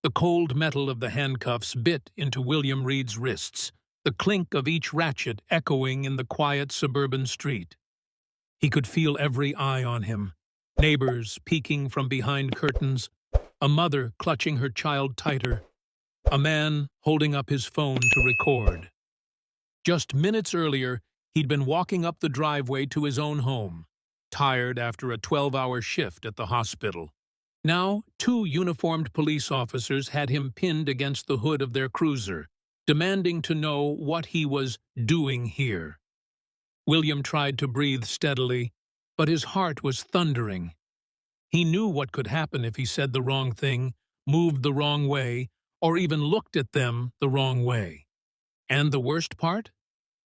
The cold metal of the handcuffs bit into William Reed's wrists, the clink of each ratchet echoing in the quiet suburban street. He could feel every eye on him, neighbors peeking from behind curtains, a mother clutching her child tighter, a man holding up his phone to record. Just minutes earlier, he'd been walking up the driveway to his own home, tired after a 12-hour shift at the hospital. Now, two uniformed police officers had him pinned against the hood of their cruiser, demanding to know what he was doing here. William tried to breathe steadily, but his heart was thundering. He knew what could happen if he said the wrong thing, moved the wrong way, or even looked at them the wrong way. And the worst part?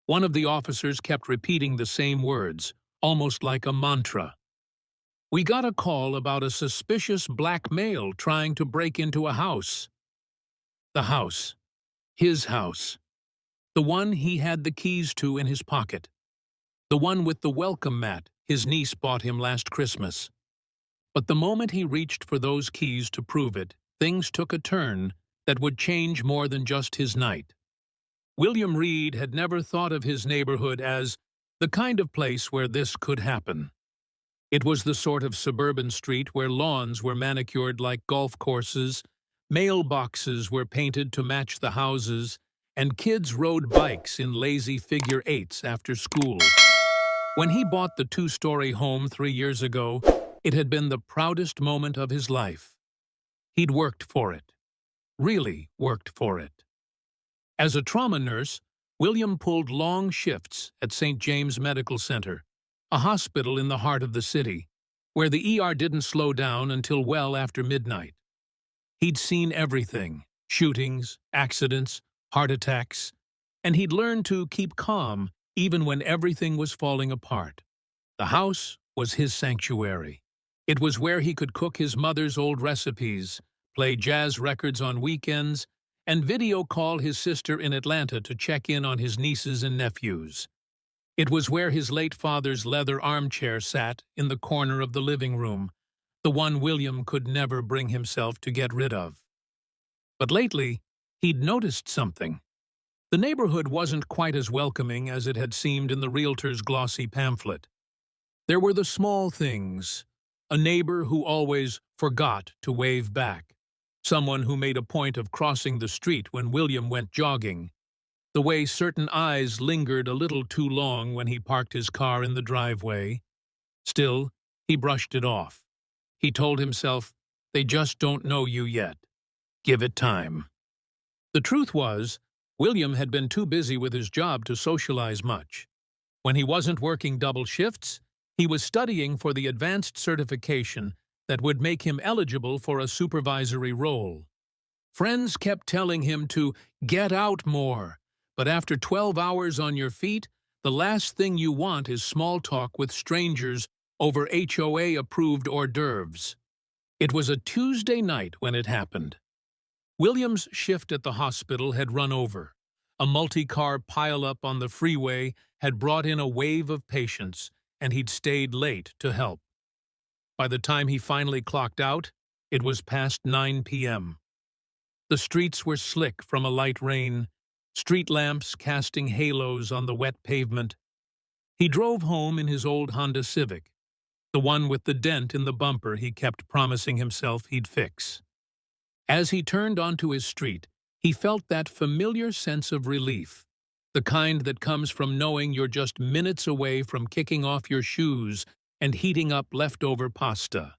One of the officers kept repeating the same words, almost like a mantra. "We got a call about a suspicious black male trying to break into a house." The house. His house. The one he had the keys to in his pocket. The one with the welcome mat his niece bought him last Christmas. But the moment he reached for those keys to prove it, things took a turn that would change more than just his night. William Reed had never thought of his neighborhood as the kind of place where this could happen. It was the sort of suburban street where lawns were manicured like golf courses, mailboxes were painted to match the houses, and kids rode bikes in lazy figure eights after school. When he bought the two-story home 3 years ago, it had been the proudest moment of his life. He'd worked for it. Really worked for it. As a trauma nurse, William pulled long shifts at St. James Medical Center, a hospital in the heart of the city, where the ER didn't slow down until well after midnight. He'd seen everything: shootings, accidents, heart attacks, and he'd learned to keep calm even when everything was falling apart. The house was his sanctuary. It was where he could cook his mother's old recipes, play jazz records on weekends, and video call his sister in Atlanta to check in on his nieces and nephews. It was where his late father's leather armchair sat in the corner of the living room, the one William could never bring himself to get rid of. But lately, he'd noticed something. The neighborhood wasn't quite as welcoming as it had seemed in the realtor's glossy pamphlet. There were the small things: a neighbor who always forgot to wave back, someone who made a point of crossing the street when William went jogging, the way certain eyes lingered a little too long when he parked his car in the driveway. Still, he brushed it off. He told himself, "They just don't know you yet. Give it time." The truth was, William had been too busy with his job to socialize much. When he wasn't working double shifts, he was studying for the advanced certification that would make him eligible for a supervisory role. Friends kept telling him to get out more, but after 12 hours on your feet, the last thing you want is small talk with strangers over HOA-approved hors d'oeuvres. It was a Tuesday night when it happened. William's shift at the hospital had run over. A multi-car pile-up on the freeway had brought in a wave of patients, and he'd stayed late to help. By the time he finally clocked out, it was past 9 p.m. The streets were slick from a light rain, street lamps casting halos on the wet pavement. He drove home in his old Honda Civic, the one with the dent in the bumper he kept promising himself he'd fix. As he turned onto his street, he felt that familiar sense of relief, the kind that comes from knowing you're just minutes away from kicking off your shoes and heating up leftover pasta.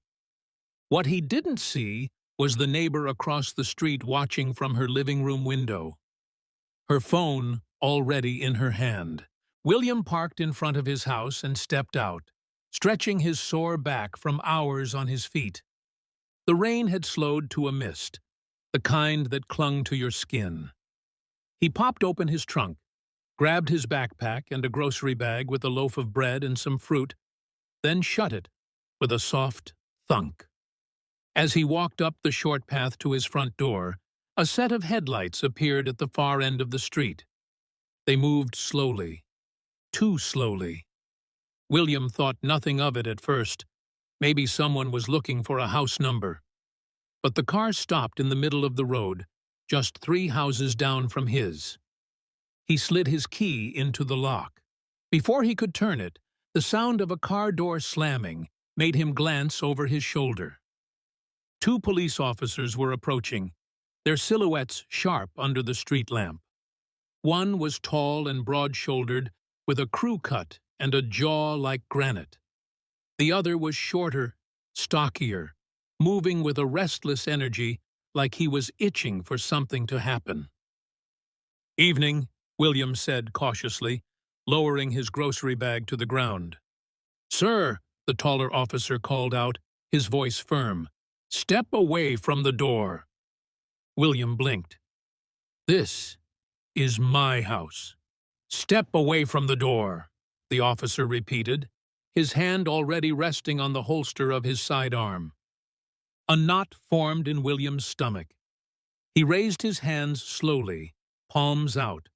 What he didn't see was the neighbor across the street watching from her living room window, her phone already in her hand. William parked in front of his house and stepped out, stretching his sore back from hours on his feet. The rain had slowed to a mist, the kind that clung to your skin. He popped open his trunk, grabbed his backpack and a grocery bag with a loaf of bread and some fruit, then shut it with a soft thunk. As he walked up the short path to his front door, a set of headlights appeared at the far end of the street. They moved slowly, too slowly. William thought nothing of it at first. Maybe someone was looking for a house number. But the car stopped in the middle of the road, just 3 houses down from his. He slid his key into the lock. Before he could turn it, the sound of a car door slamming made him glance over his shoulder. 2 police officers were approaching, their silhouettes sharp under the street lamp. One was tall and broad-shouldered, with a crew cut and a jaw like granite. The other was shorter, stockier, moving with a restless energy like he was itching for something to happen. "Evening," William said cautiously, lowering his grocery bag to the ground. "Sir," the taller officer called out, his voice firm, "step away from the door." William blinked. "This is my house." "Step away from the door," the officer repeated, his hand already resting on the holster of his sidearm. A knot formed in William's stomach. He raised his hands slowly, palms out,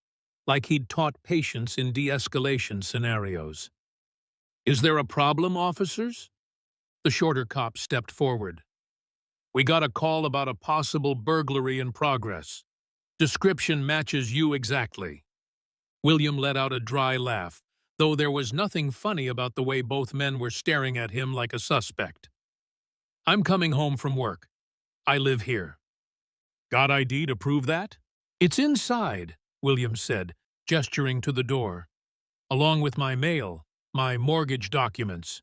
like he'd taught patience in de-escalation scenarios. "Is there a problem, officers?" The shorter cop stepped forward. "We got a call about a possible burglary in progress. Description matches you exactly." William let out a dry laugh, though there was nothing funny about the way both men were staring at him like a suspect. "I'm coming home from work. I live here." "Got ID to prove that?" "It's inside," William said, gesturing to the door. "Along with my mail, my mortgage documents."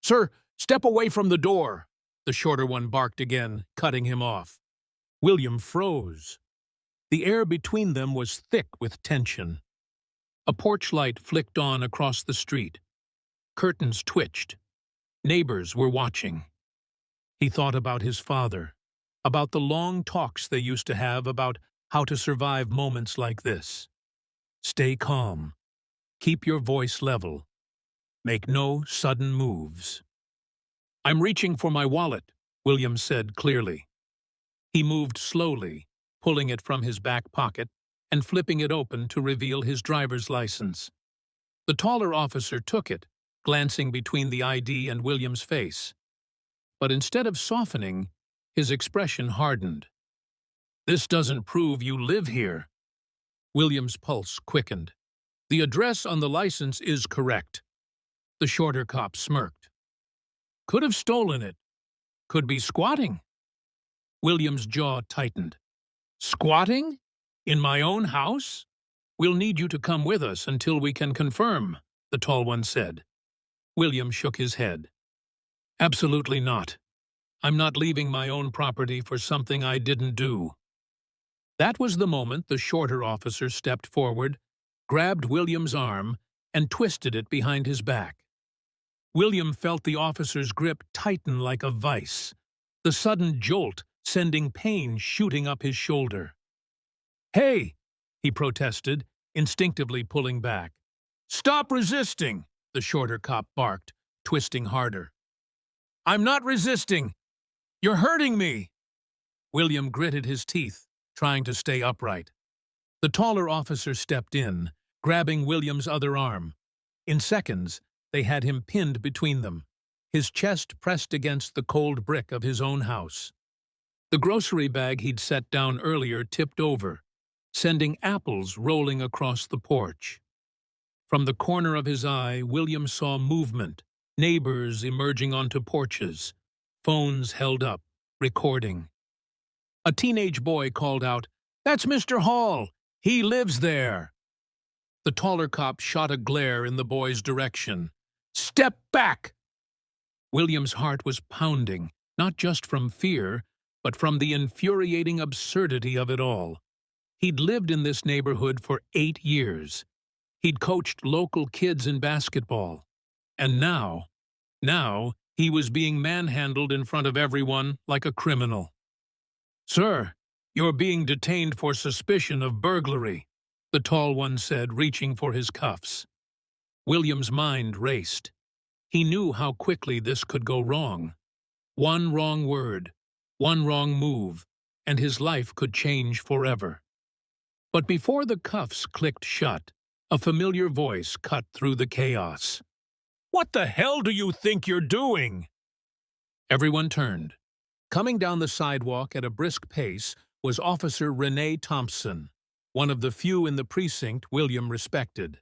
"Sir, step away from the door," the shorter one barked again, cutting him off. William froze. The air between them was thick with tension. A porch light flicked on across the street. Curtains twitched. Neighbors were watching. He thought about his father, about the long talks they used to have about how to survive moments like this. Stay calm. Keep your voice level. Make no sudden moves. "I'm reaching for my wallet," William said clearly. He moved slowly, pulling it from his back pocket and flipping it open to reveal his driver's license. The taller officer took it, glancing between the ID and William's face. But instead of softening, his expression hardened. "This doesn't prove you live here." William's pulse quickened. "The address on the license is correct." The shorter cop smirked. "Could have stolen it. Could be squatting." William's jaw tightened. "Squatting? In my own house?" "We'll need you to come with us until we can confirm," the tall one said. William shook his head. "Absolutely not. I'm not leaving my own property for something I didn't do." That was the moment the shorter officer stepped forward, grabbed William's arm, and twisted it behind his back. William felt the officer's grip tighten like a vice, the sudden jolt sending pain shooting up his shoulder. "Hey!" he protested, instinctively pulling back. "Stop resisting!" the shorter cop barked, twisting harder. "I'm not resisting! You're hurting me!" William gritted his teeth, trying to stay upright. The taller officer stepped in, grabbing William's other arm. In seconds, they had him pinned between them, his chest pressed against the cold brick of his own house. The grocery bag he'd set down earlier tipped over, sending apples rolling across the porch. From the corner of his eye, William saw movement, neighbors emerging onto porches, phones held up, recording. A teenage boy called out, "That's Mr. Hall! He lives there!" The taller cop shot a glare in the boy's direction. "Step back!" William's heart was pounding, not just from fear, but from the infuriating absurdity of it all. He'd lived in this neighborhood for 8 years. He'd coached local kids in basketball. And now he was being manhandled in front of everyone like a criminal. "Sir, you're being detained for suspicion of burglary," the tall one said, reaching for his cuffs. William's mind raced. He knew how quickly this could go wrong. One wrong word, one wrong move, and his life could change forever. But before the cuffs clicked shut, a familiar voice cut through the chaos. "What the hell do you think you're doing?" Everyone turned. Coming down the sidewalk at a brisk pace was Officer Renee Thompson, one of the few in the precinct William respected.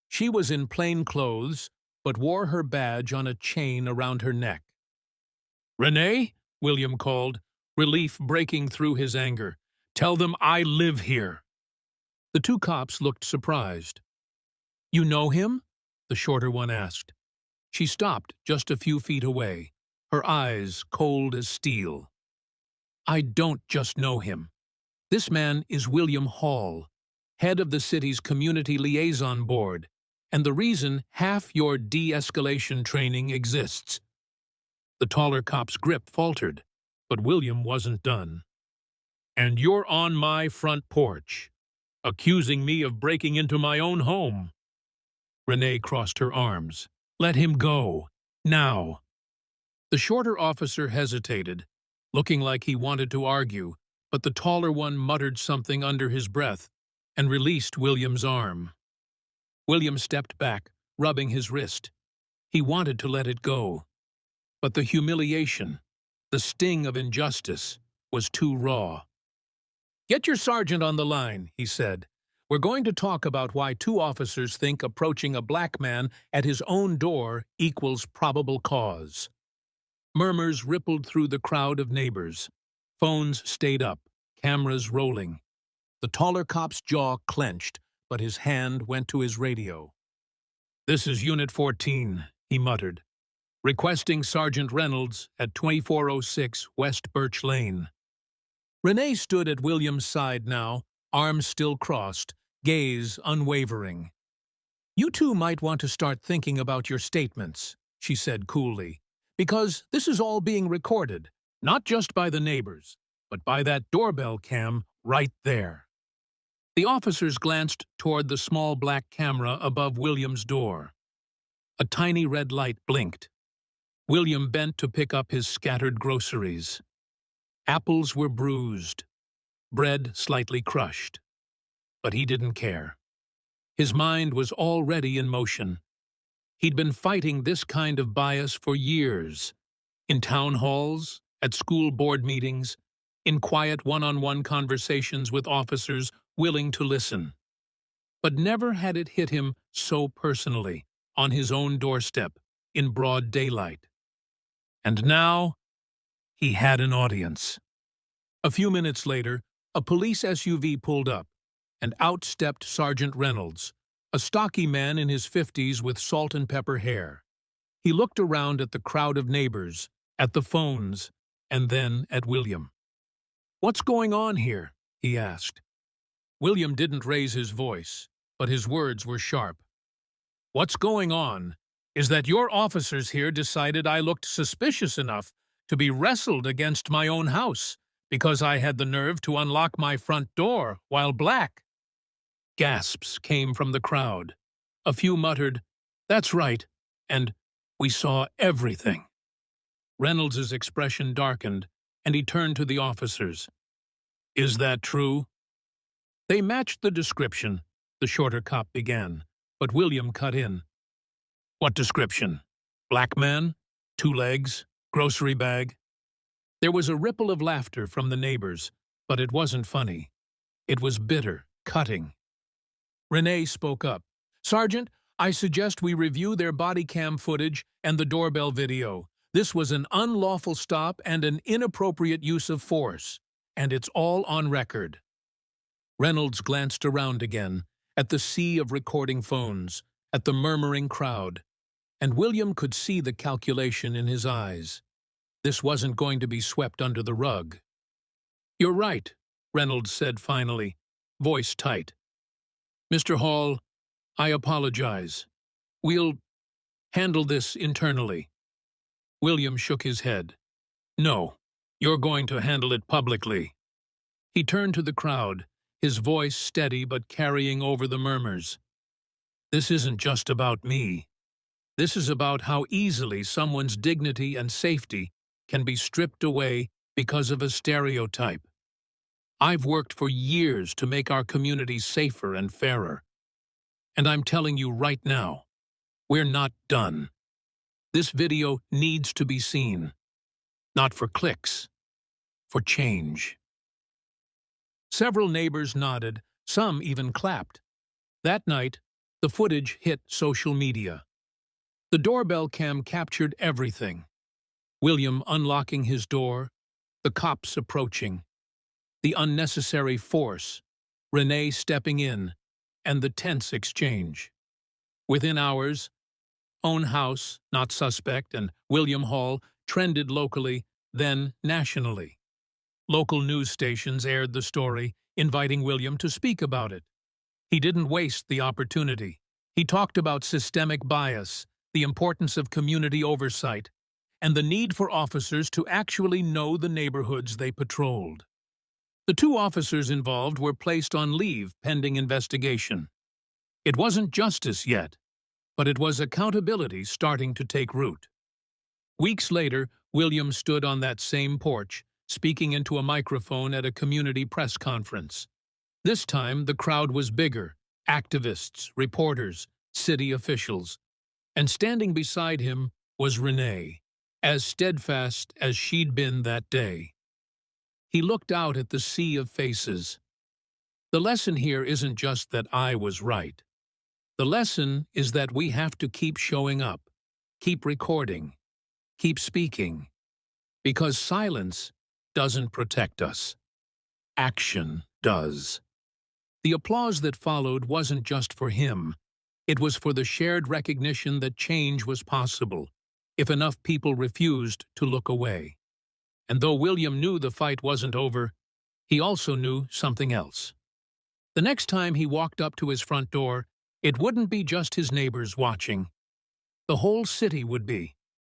She was in plain clothes, but wore her badge on a chain around her neck. "Renee," William called, relief breaking through his anger. "Tell them I live here." The two cops looked surprised. "You know him?" the shorter one asked. She stopped just a few feet away, her eyes cold as steel. "I don't just know him. This man is William Hall, head of the city's Community Liaison Board, and the reason half your de-escalation training exists." The taller cop's grip faltered, but William wasn't done. "And you're on my front porch, accusing me of breaking into my own home." Renee crossed her arms. "Let him go. Now." The shorter officer hesitated, looking like he wanted to argue, but the taller one muttered something under his breath and released William's arm. William stepped back, rubbing his wrist. He wanted to let it go, but the humiliation, the sting of injustice, was too raw. "Get your sergeant on the line," he said. "We're going to talk about why two officers think approaching a black man at his own door equals probable cause." Murmurs rippled through the crowd of neighbors. Phones stayed up, cameras rolling. The taller cop's jaw clenched, but his hand went to his radio. "This is Unit 14, he muttered. "Requesting Sergeant Reynolds at 2406 West Birch Lane." Renee stood at William's side now, arms still crossed, gaze unwavering. "You two might want to start thinking about your statements," she said coolly, "because this is all being recorded, not just by the neighbors, but by that doorbell cam right there." The officers glanced toward the small black camera above William's door. A tiny red light blinked. William bent to pick up his scattered groceries. Apples were bruised, bread slightly crushed. But he didn't care. His mind was already in motion. He'd been fighting this kind of bias for years, in town halls, at school board meetings, in quiet one-on-one conversations with officers willing to listen. But never had it hit him so personally, on his own doorstep, in broad daylight. And now, he had an audience. A few minutes later, a police SUV pulled up, and out stepped Sergeant Reynolds, a stocky man in his 50s with salt and pepper hair. He looked around at the crowd of neighbors, at the phones, and then at William. "What's going on here?" he asked. William didn't raise his voice, but his words were sharp. "What's going on is that your officers here decided I looked suspicious enough to be wrestled against my own house because I had the nerve to unlock my front door while black." Gasps came from the crowd. A few muttered, "That's right," and "We saw everything." Reynolds's expression darkened, and he turned to the officers. "Is that true?" "They matched the description," the shorter cop began, but William cut in. "What description? Black man? 2 legs? Grocery bag?" There was a ripple of laughter from the neighbors, but it wasn't funny. It was bitter, cutting. Renee spoke up. "Sergeant, I suggest we review their body cam footage and the doorbell video. This was an unlawful stop and an inappropriate use of force, and it's all on record." Reynolds glanced around again, at the sea of recording phones, at the murmuring crowd, and William could see the calculation in his eyes. This wasn't going to be swept under the rug. "You're right," Reynolds said finally, voice tight. "Mr. Hall, I apologize. We'll handle this internally." William shook his head. "No, you're going to handle it publicly." He turned to the crowd, his voice steady but carrying over the murmurs. "This isn't just about me. This is about how easily someone's dignity and safety can be stripped away because of a stereotype. I've worked for years to make our community safer and fairer. And I'm telling you right now, we're not done. This video needs to be seen. Not for clicks, for change. Several neighbors nodded, some even clapped. That night, the footage hit social media. The doorbell cam captured everything. William unlocking his door, the cops approaching, the unnecessary force, Renee stepping in, and the tense exchange. Within hours, own house, not suspect, and William Hall trended locally, then nationally. Local news stations aired the story, inviting William to speak about it. He didn't waste the opportunity. He talked about systemic bias, the importance of community oversight, and the need for officers to actually know the neighborhoods they patrolled. The two officers involved were placed on leave pending investigation. It wasn't justice yet, but it was accountability starting to take root. Weeks later, William stood on that same porch, speaking into a microphone at a community press conference. This time, the crowd was bigger: activists, reporters, city officials. And standing beside him was Renee, as steadfast as she'd been that day. He looked out at the sea of faces. The lesson here isn't just that I was right. The lesson is that we have to keep showing up, keep recording, keep speaking, because silence doesn't protect us. Action does. The applause that followed wasn't just for him. It was for the shared recognition that change was possible, if enough people refused to look away. And though William knew the fight wasn't over, he also knew something else. The next time he walked up to his front door, it wouldn't be just his neighbors watching. The whole city would be.